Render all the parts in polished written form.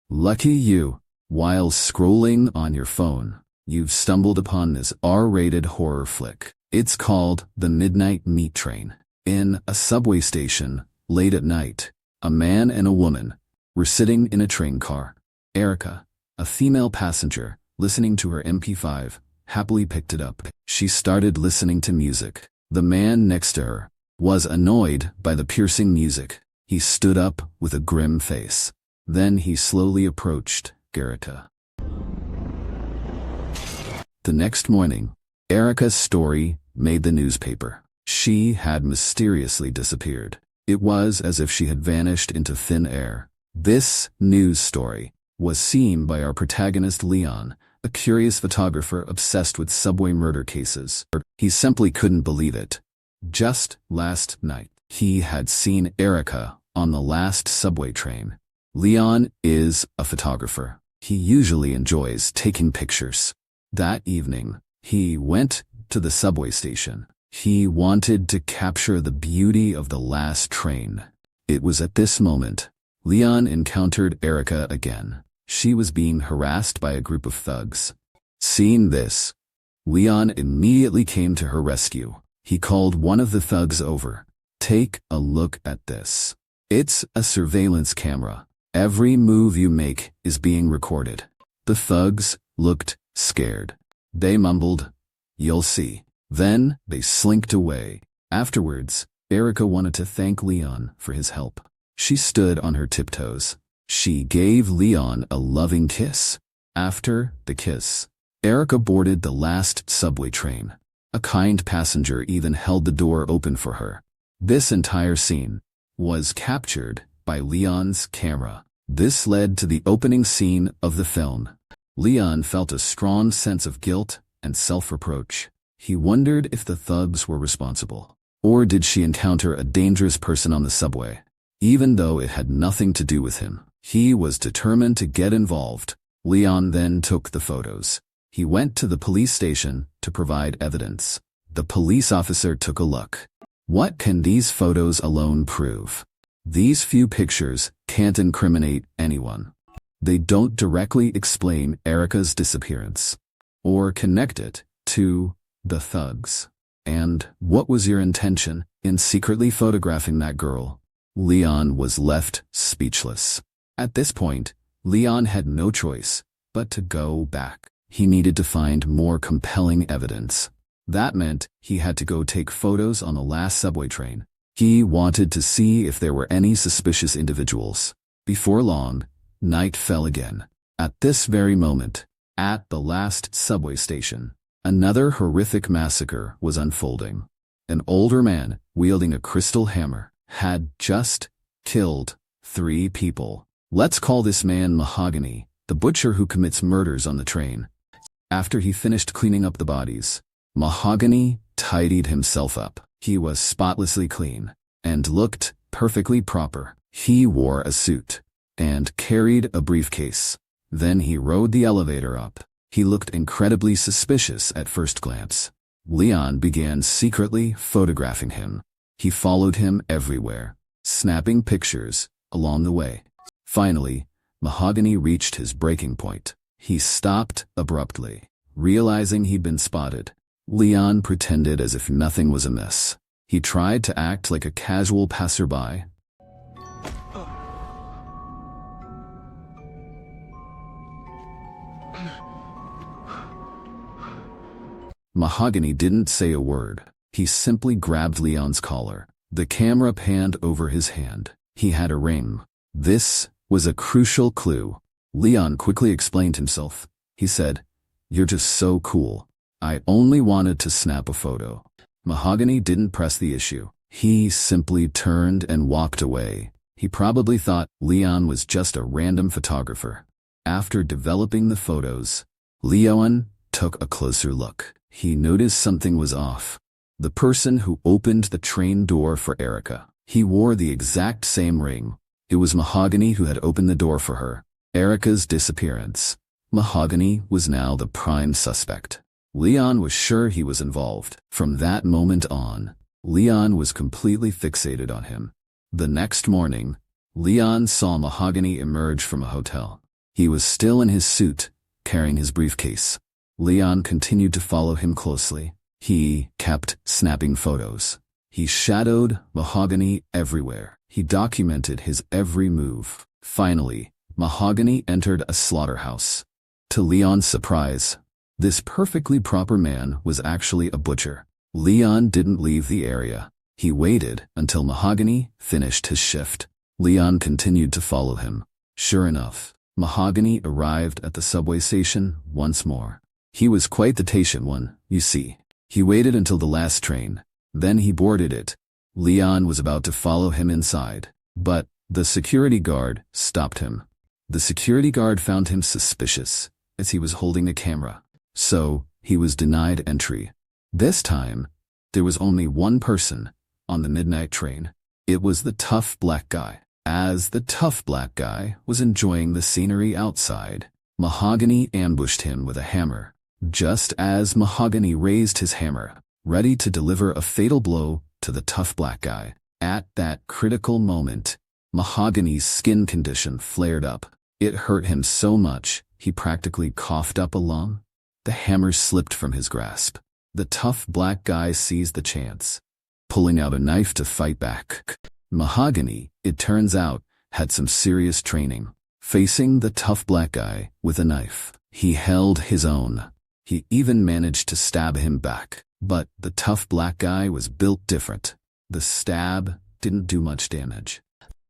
Lucky you. While scrolling on your phone, you've stumbled upon this R-rated horror flick. It's called The Midnight Meat Train. In a subway station, late at night, a man and a woman were sitting in a train car. Erica, a female passenger, listening to her MP5, happily picked it up. She started listening to music. The man next to her was annoyed by the piercing music. He stood up with a grim face. Then he slowly approached Erica. The next morning, Erica's story made the newspaper. She had mysteriously disappeared. It was as if she had vanished into thin air. This news story was seen by our protagonist Leon, a curious photographer obsessed with subway murder cases. He simply couldn't believe it. Just last night, he had seen Erica on the last subway train. Leon is a photographer. He usually enjoys taking pictures. That evening, he went to the subway station. He wanted to capture the beauty of the last train. It was at this moment Leon encountered Erica again. She was being harassed by a group of thugs. Seeing this, Leon immediately came to her rescue. He called one of the thugs over. "Take a look at this. It's a surveillance camera. Every move you make is being recorded." The thugs looked scared. They mumbled, "You'll see." Then they slinked away. Afterwards, Erica wanted to thank Leon for his help. She stood on her tiptoes. She gave Leon a loving kiss. After the kiss, Erica boarded the last subway train. A kind passenger even held the door open for her. This entire scene was captured by Leon's camera. This led to the opening scene of the film. Leon felt a strong sense of guilt and self-reproach. He wondered if the thugs were responsible. Or did she encounter a dangerous person on the subway? Even though it had nothing to do with him, he was determined to get involved. Leon then took the photos. He went to the police station to provide evidence. The police officer took a look. What can these photos alone prove? These few pictures can't incriminate anyone. They don't directly explain Erica's disappearance or connect it to the thugs. And what was your intention in secretly photographing that girl? Leon was left speechless. At this point, Leon had no choice but to go back. He needed to find more compelling evidence. That meant he had to go take photos on the last subway train. He wanted to see if there were any suspicious individuals. Before long, night fell again. At this very moment, at the last subway station, another horrific massacre was unfolding. An older man, wielding a crystal hammer, had just killed 3 people. Let's call this man Mahogany, the butcher who commits murders on the train. After he finished cleaning up the bodies, Mahogany tidied himself up. He was spotlessly clean and looked perfectly proper. He wore a suit and carried a briefcase. Then he rode the elevator up. He looked incredibly suspicious at first glance. Leon began secretly photographing him. He followed him everywhere, snapping pictures along the way. Finally, Mahogany reached his breaking point. He stopped abruptly, realizing he'd been spotted. Leon pretended as if nothing was amiss. He tried to act like a casual passerby. Mahogany didn't say a word. He simply grabbed Leon's collar. The camera panned over his hand. He had a ring. This was a crucial clue. Leon quickly explained himself. He said, "You're just so cool. I only wanted to snap a photo." Mahogany didn't press the issue. He simply turned and walked away. He probably thought Leon was just a random photographer. After developing the photos, Leon took a closer look. He noticed something was off. The person who opened the train door for Erica, he wore the exact same ring. It was Mahogany who had opened the door for her. Erica's disappearance. Mahogany was now the prime suspect. Leon was sure he was involved. From that moment on, Leon was completely fixated on him. The next morning, Leon saw Mahogany emerge from a hotel. He was still in his suit, carrying his briefcase. Leon continued to follow him closely. He kept snapping photos. He shadowed Mahogany everywhere. He documented his every move. Finally, Mahogany entered a slaughterhouse. To Leon's surprise, this perfectly proper man was actually a butcher. Leon didn't leave the area. He waited until Mahogany finished his shift. Leon continued to follow him. Sure enough, Mahogany arrived at the subway station once more. He was quite the patient one, you see. He waited until the last train. Then he boarded it. Leon was about to follow him inside, but the security guard stopped him. The security guard found him suspicious, as he was holding a camera. So, he was denied entry. This time, there was only one person on the midnight train. It was the tough black guy. As the tough black guy was enjoying the scenery outside, Mahogany ambushed him with a hammer. Just as Mahogany raised his hammer, ready to deliver a fatal blow to the tough black guy, at that critical moment, Mahogany's skin condition flared up. It hurt him so much, he practically coughed up a lung. The hammer slipped from his grasp. The tough black guy seized the chance, pulling out a knife to fight back. Mahogany, it turns out, had some serious training. Facing the tough black guy with a knife, he held his own. He even managed to stab him back. But the tough black guy was built different. The stab didn't do much damage.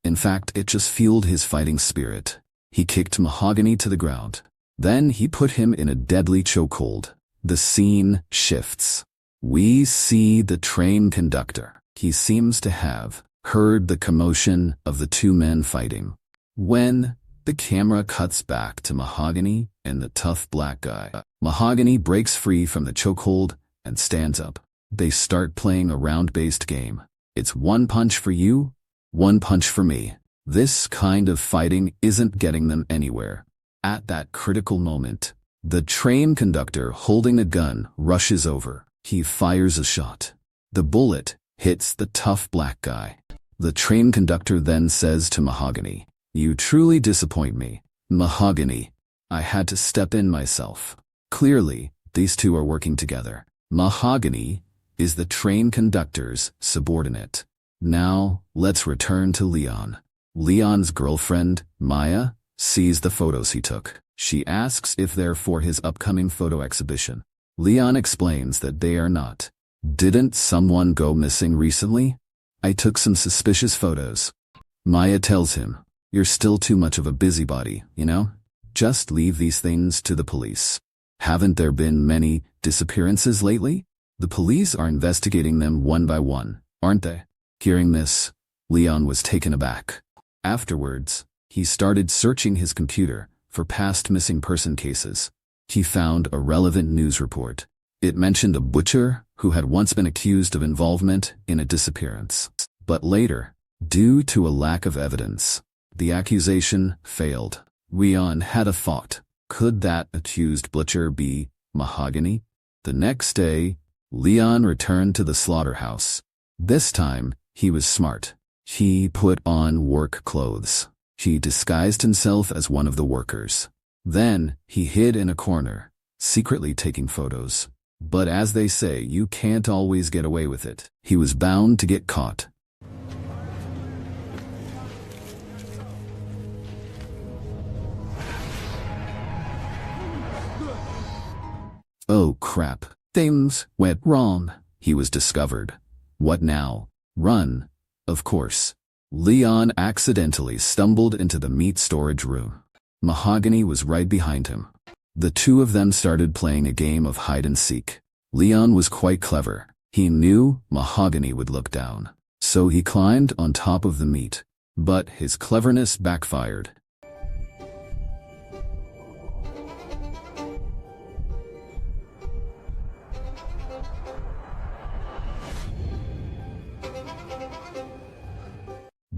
In fact, it just fueled his fighting spirit. He kicked Mahogany to the ground. Then he put him in a deadly chokehold. The scene shifts. We see the train conductor. He seems to have heard the commotion of the two men fighting. When the camera cuts back to Mahogany and the tough black guy, Mahogany breaks free from the chokehold and stands up. They start playing a round-based game. It's one punch for you, one punch for me. This kind of fighting isn't getting them anywhere. At that critical moment, the train conductor holding a gun rushes over. He fires a shot. The bullet hits the tough black guy. The train conductor then says to Mahogany, "You truly disappoint me, Mahogany. I had to step in myself." Clearly, these two are working together. Mahogany is the train conductor's subordinate. Now, let's return to Leon. Leon's girlfriend, Maya, sees the photos he took. She asks if they're for his upcoming photo exhibition. Leon explains that they are not. "Didn't someone go missing recently? I took some suspicious photos." Maya tells him, "You're still too much of a busybody, you know? Just leave these things to the police. Haven't there been many disappearances lately? The police are investigating them one by one, aren't they?" Hearing this, Leon was taken aback. Afterwards, he started searching his computer for past missing person cases. He found a relevant news report. It mentioned a butcher who had once been accused of involvement in a disappearance. But later, due to a lack of evidence, the accusation failed. Leon had a thought. Could that accused butcher be Mahogany? The next day, Leon returned to the slaughterhouse. This time, he was smart. He put on work clothes. He disguised himself as one of the workers. Then, he hid in a corner, secretly taking photos. But as they say, you can't always get away with it. He was bound to get caught. Oh crap. Things went wrong. He was discovered. What now? Run. Of course. Leon accidentally stumbled into the meat storage room. Mahogany was right behind him. The two of them started playing a game of hide and seek. Leon was quite clever. He knew Mahogany would look down. So he climbed on top of the meat. But his cleverness backfired.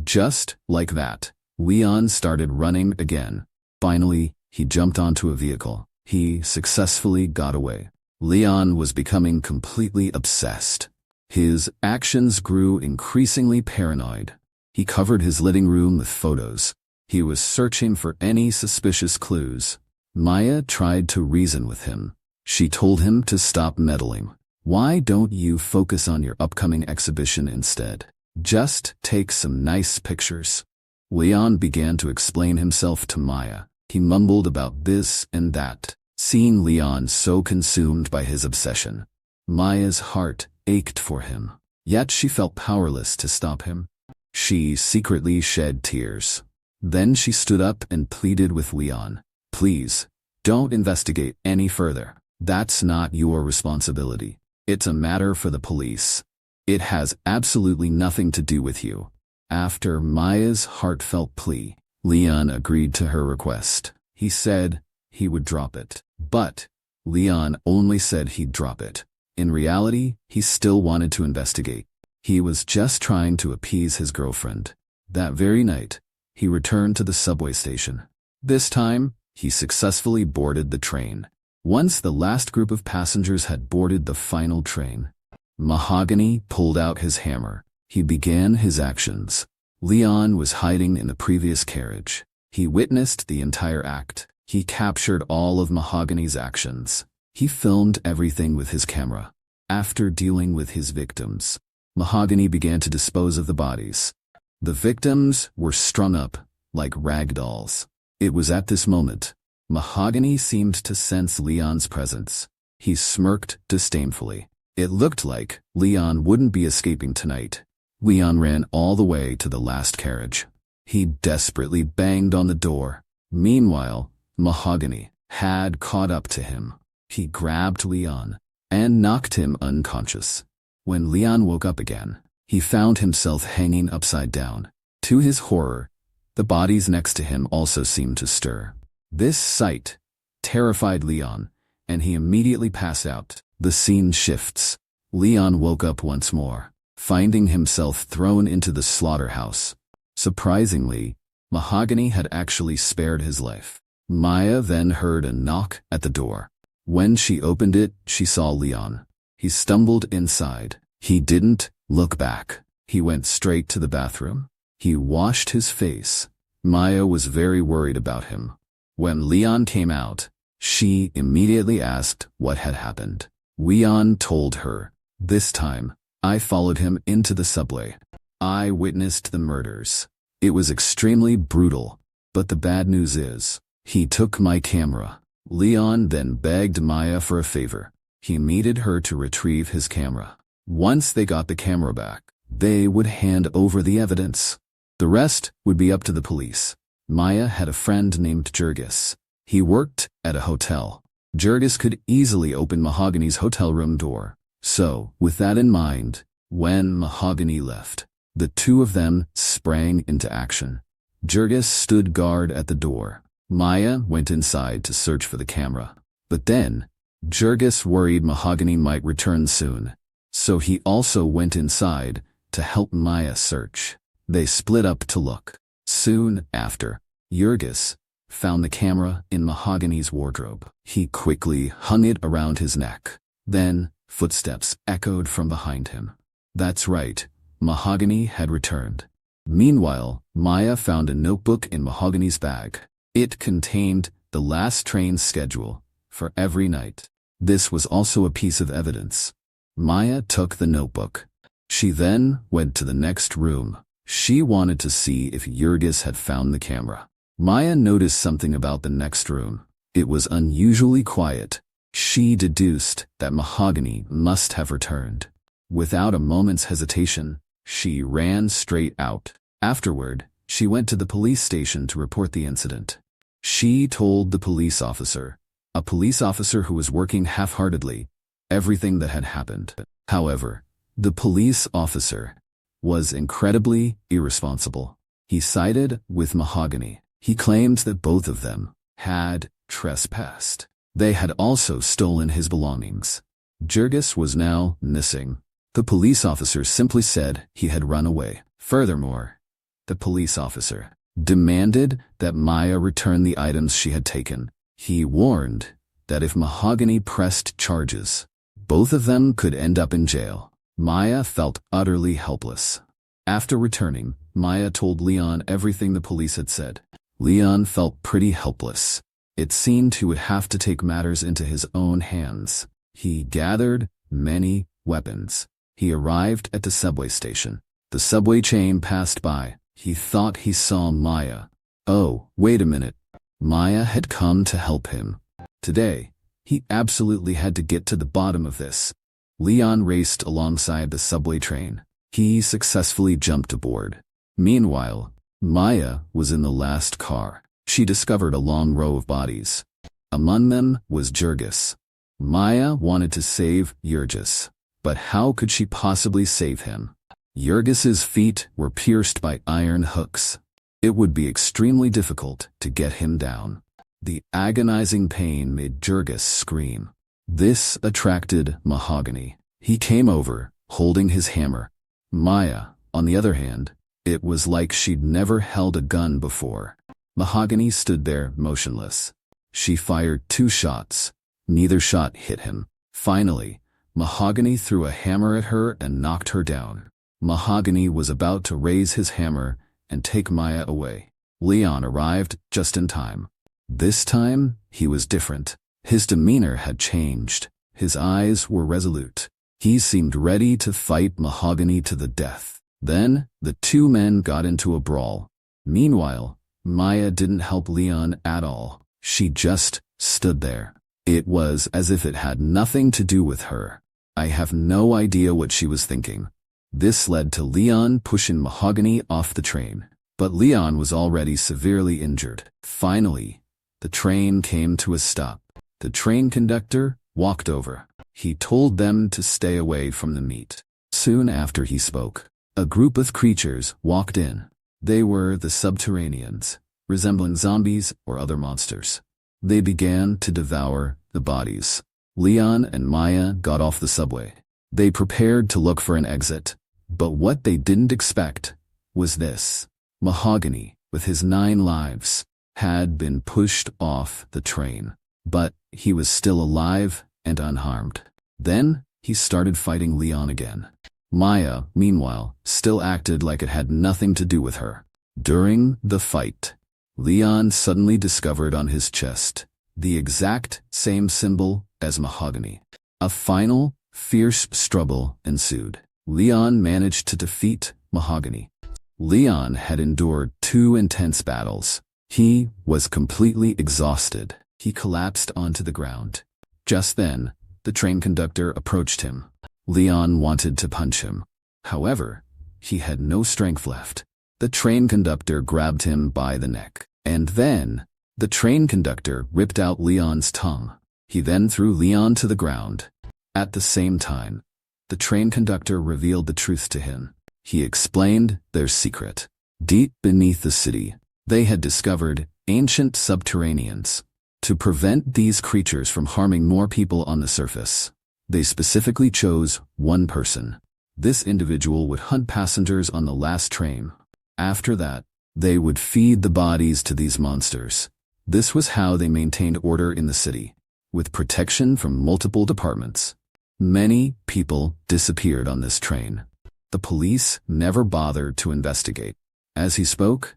Just like that, Leon started running again. Finally, he jumped onto a vehicle. He successfully got away. Leon was becoming completely obsessed. His actions grew increasingly paranoid. He covered his living room with photos. He was searching for any suspicious clues. Maya tried to reason with him. She told him to stop meddling. Why don't you focus on your upcoming exhibition instead? Just take some nice pictures. Leon began to explain himself to Maya. He mumbled about this and that. Seeing Leon so consumed by his obsession, Maya's heart ached for him. Yet she felt powerless to stop him. She secretly shed tears. Then she stood up and pleaded with Leon. Please, don't investigate any further. That's not your responsibility. It's a matter for the police. It has absolutely nothing to do with you. After Maya's heartfelt plea, Leon agreed to her request. He said he would drop it. But Leon only said he'd drop it. In reality, he still wanted to investigate. He was just trying to appease his girlfriend. That very night, he returned to the subway station. This time, he successfully boarded the train. Once the last group of passengers had boarded the final train, Mahogany pulled out his hammer. He began his actions. Leon was hiding in the previous carriage. He witnessed the entire act. He captured all of Mahogany's actions. He filmed everything with his camera. After dealing with his victims, Mahogany began to dispose of the bodies. The victims were strung up like rag dolls. It was at this moment Mahogany seemed to sense Leon's presence. He smirked disdainfully. It looked like Leon wouldn't be escaping tonight. Leon ran all the way to the last carriage. He desperately banged on the door. Meanwhile, Mahogany had caught up to him. He grabbed Leon and knocked him unconscious. When Leon woke up again, he found himself hanging upside down. To his horror, the bodies next to him also seemed to stir. This sight terrified Leon, and he immediately passed out. The scene shifts. Leon woke up once more, finding himself thrown into the slaughterhouse. Surprisingly, Mahogany had actually spared his life. Maya then heard a knock at the door. When she opened it, she saw Leon. He stumbled inside. He didn't look back. He went straight to the bathroom. He washed his face. Maya was very worried about him. When Leon came out, she immediately asked what had happened. Leon told her, "This time, I followed him into the subway. I witnessed the murders. It was extremely brutal, but the bad news is, he took my camera." Leon then begged Maya for a favor. He needed her to retrieve his camera. Once they got the camera back, they would hand over the evidence. The rest would be up to the police. Maya had a friend named Jurgis. He worked at a hotel. Jurgis could easily open Mahogany's hotel room door. So, with that in mind, when Mahogany left, the two of them sprang into action. Jurgis stood guard at the door. Maya went inside to search for the camera. But then, Jurgis worried Mahogany might return soon. So he also went inside to help Maya search. They split up to look. Soon after, Jurgis found the camera in Mahogany's wardrobe. He quickly hung it around his neck. Then, footsteps echoed from behind him. That's right, Mahogany had returned. Meanwhile, Maya found a notebook in Mahogany's bag. It contained the last train schedule for every night. This was also a piece of evidence. Maya took the notebook. She then went to the next room. She wanted to see if Jurgis had found the camera. Maya noticed something about the next room. It was unusually quiet. She deduced that Mahogany must have returned. Without a moment's hesitation, she ran straight out. Afterward, she went to the police station to report the incident. She told the police officer, a police officer who was working half-heartedly, everything that had happened. However, the police officer was incredibly irresponsible. He sided with Mahogany. He claimed that both of them had trespassed. They had also stolen his belongings. Jurgis was now missing. The police officer simply said he had run away. Furthermore, the police officer demanded that Maya return the items she had taken. He warned that if Mahogany pressed charges, both of them could end up in jail. Maya felt utterly helpless. After returning, Maya told Leon everything the police had said. Leon felt pretty helpless. It seemed he would have to take matters into his own hands. He gathered many weapons. He arrived at the subway station. The subway chain passed by. He thought he saw Maya. Oh, wait a minute. Maya had come to help him. Today, he absolutely had to get to the bottom of this. Leon raced alongside the subway train. He successfully jumped aboard. Meanwhile, Maya was in the last car. She discovered a long row of bodies. Among them was Jurgis. Maya wanted to save Jurgis, but how could she possibly save him? Jurgis's feet were pierced by iron hooks. It would be extremely difficult to get him down. The agonizing pain made Jurgis scream. This attracted Mahogany. He came over, holding his hammer. Maya, on the other hand, it was like she'd never held a gun before. Mahogany stood there motionless. She fired 2 shots. Neither shot hit him. Finally, Mahogany threw a hammer at her and knocked her down. Mahogany was about to raise his hammer and take Maya away. Leon arrived just in time. This time, he was different. His demeanor had changed. His eyes were resolute. He seemed ready to fight Mahogany to the death. Then, the 2 men got into a brawl. Meanwhile, Maya didn't help Leon at all. She just stood there. It was as if it had nothing to do with her. I have no idea what she was thinking. This led to Leon pushing Mahogany off the train. But Leon was already severely injured. Finally, the train came to a stop. The train conductor walked over. He told them to stay away from the meat. Soon after he spoke, a group of creatures walked in. They were the subterraneans, resembling zombies or other monsters. They began to devour the bodies. Leon and Maya got off the subway. They prepared to look for an exit. But what they didn't expect was this. Mahogany, with his 9 lives, had been pushed off the train. But he was still alive and unharmed. Then, he started fighting Leon again. Maya, meanwhile, still acted like it had nothing to do with her. During the fight, Leon suddenly discovered on his chest the exact same symbol as Mahogany. A final, fierce struggle ensued. Leon managed to defeat Mahogany. Leon had endured 2 intense battles. He was completely exhausted. He collapsed onto the ground. Just then, the train conductor approached him. Leon wanted to punch him. However, he had no strength left. The train conductor grabbed him by the neck. And then, the train conductor ripped out Leon's tongue. He then threw Leon to the ground. At the same time, the train conductor revealed the truth to him. He explained their secret. Deep beneath the city, they had discovered ancient subterraneans. To prevent these creatures from harming more people on the surface, they specifically chose one person. This individual would hunt passengers on the last train. After that, they would feed the bodies to these monsters. This was how they maintained order in the city, with protection from multiple departments. Many people disappeared on this train. The police never bothered to investigate. As he spoke,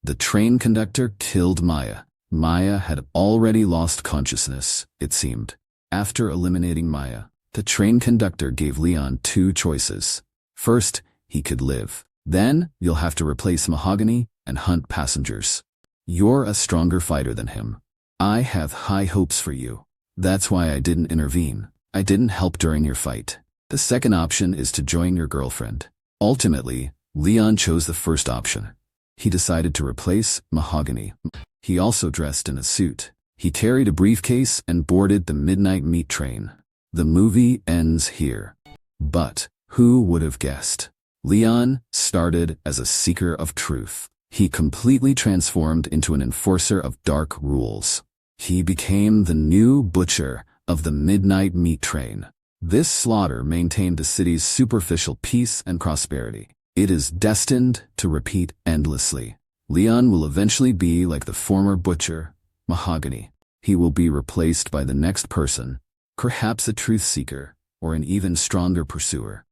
the train conductor killed Maya. Maya had already lost consciousness, it seemed. After eliminating Maya, the train conductor gave Leon 2 choices. First, he could live. Then, you'll have to replace Mahogany and hunt passengers. You're a stronger fighter than him. I have high hopes for you. That's why I didn't intervene. I didn't help during your fight. The second option is to join your girlfriend. Ultimately, Leon chose the first option. He decided to replace Mahogany. He also dressed in a suit. He carried a briefcase and boarded the midnight meat train. The movie ends here. But who would have guessed? Leon started as a seeker of truth. He completely transformed into an enforcer of dark rules. He became the new butcher of the midnight meat train. This slaughter maintained the city's superficial peace and prosperity. It is destined to repeat endlessly. Leon will eventually be like the former butcher, Mahogany. He will be replaced by the next person, perhaps a truth seeker or an even stronger pursuer.